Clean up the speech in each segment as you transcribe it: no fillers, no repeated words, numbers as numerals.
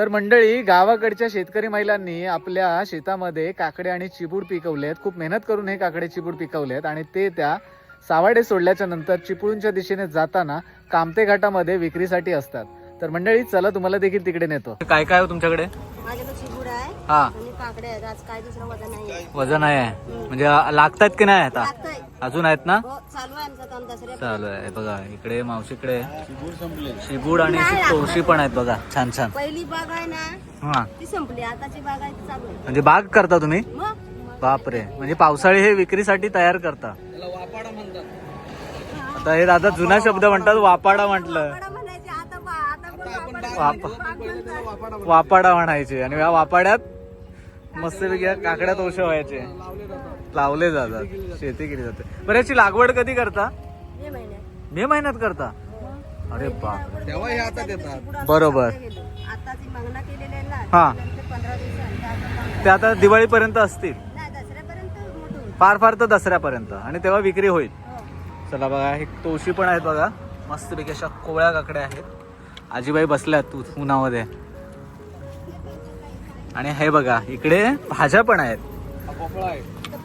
तर मंडळी, गावाकडच्या शेतकरी महिलांनी आपल्या शेतामध्ये काकडे आणि चिबूड पिकवलेत. खूप मेहनत करून हे काकडे चिबूड पिकवलेत आणि ते त्या सावाडे सोडल्याच्या नंतर चिपळूणच्या दिशेने जाताना कामते घाटामध्ये विक्रीसाठी असतात. तर मंडळी, चला तुम्हाला देखील तिकडे नेतो. काय काय हो तुमच्याकडे? माझ्याकडे चिबूड आहे हा, आणि काकडे आहेत. आज काय दुसरं वजन नाही. वजन आहे म्हणजे लागतात की नाही आता? लागतंय. अजून आहेत ना? हो, चालू आहे आमचं काम दसऱ्या. चालू आहे. बघा इकडे मावशीकडे चिबूड आणि तवशी पण आहेत बघा, छान छान. पहिली बाग आहे ना, हा, ती संपली. आताची बाग आहे ती चालू आहे. म्हणजे बाग करता तुम्ही? मग बापरे, म्हणजे पावसाळी हे विक्रीसाठी तयार करता? आता हे दादा जुना शब्द म्हणतात, वापाडा म्हटलं. वापाडा म्हणायचे. आता कोण वापाडा वाप- बाग म्हणतात. वापाडा म्हणायचे. आणि या वापाड्यात मस्तपैकी काकड्या तोशे व्हायचे, लावले जातात, शेती केली जाते. बरं, याची लागवड कधी करता? मे महिन्यात. मे महिन्यात करता? अरे बाप, तेव्हा हे आता देतात. बरोबर. आता ती मागणा केलेली आहे ना, हा. त्यानंतर 15 दिवसांनी ते आता दिवाळीपर्यंत असतील, नाही, दसऱ्यापर्यंत मोठं होईल. फार फार तर दसऱ्यापर्यंत, आणि तेव्हा विक्री होईल. हो. चला बघा, हे तोशी पण आहेत बघा, मस्तपैकी अशा कोवळ्या काकड्या आहेत. आजीबाई बसल्यात उन्हामध्ये. आणि हे बघा, इकडे भाज्या पण आहेत. भोपळा आहे.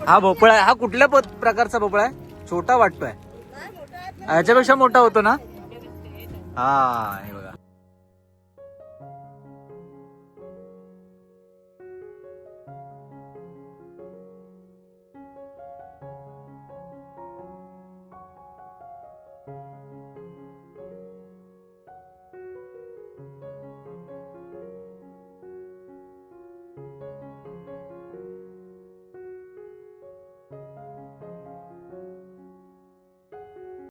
हा भोपळा आहे. हा कुठल्या प्रकारचा भोपळा आहे? छोटा वाटतोय. काय मोठं आहे? याच्यापेक्षा मोठा होतो ना? हा, हे बघा